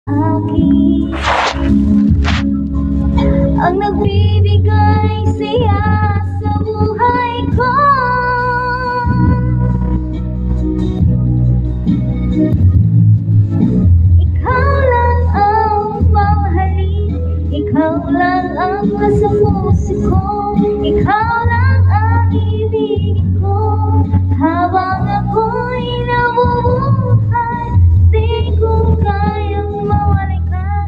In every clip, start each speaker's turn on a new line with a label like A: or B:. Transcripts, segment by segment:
A: akin ang nagbibigay saya sa buhay ko. Ikaw lang ang mamahalin, ikaw lang ang nasa puso ko, ikaw lang ang ibigin ko. Habang ako'y nabubuhay, di ko kayang mawalay ka,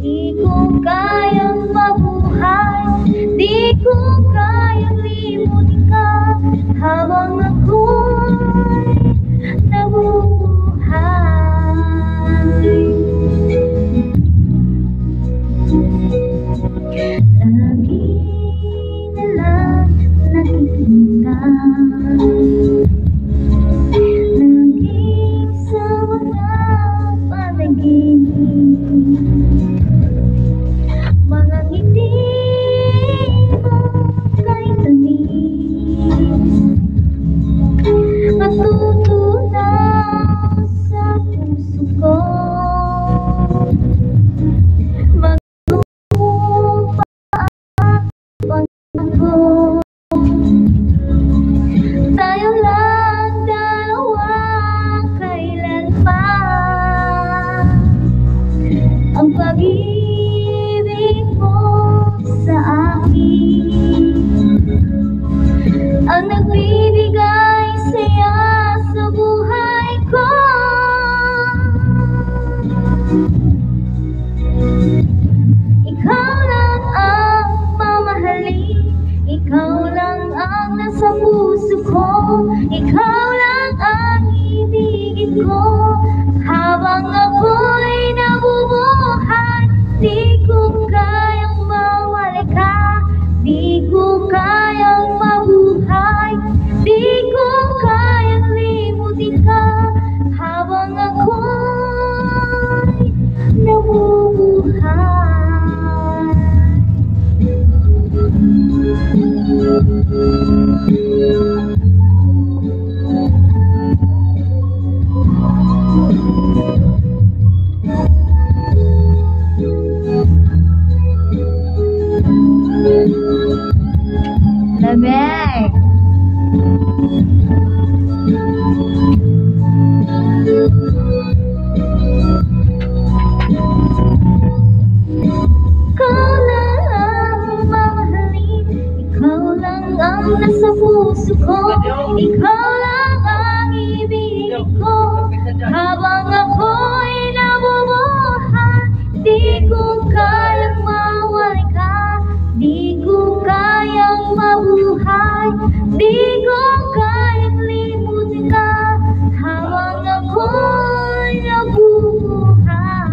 A: di ko kayang mabuhay, di ko kayang limutin ka. Habang ako'y nabubuhay, lagi na lang nakikita, laging sa mga panaginip, mga ngiti mo kay tamis, matutunaw sa puso ko. Tayo lang dalawa kailanman, ang pag-ibig mo sa akin ang nagbibigay saya sa buhay ko. Ikaw lang ang mamahalin, ikaw lang ang nasa puso ko, ikaw lang ang ibigin ko. Habang ako'y nabubuhay, di ko kayang mawalay ka, di ko kayang mabuhay, di ko kayang limutin ka. Habang ako'y nabubuhay. Lamig. Ikaw lang ang mamahalin, ikaw lang ang nasa puso ko, ikaw lang ang ibigin ko. Habang ako'y nabubuhay, di ko kayang mawalay ka, di ko kayang mabuhay, di ko kayang limutin ka. Habang ako'y nabubuhay.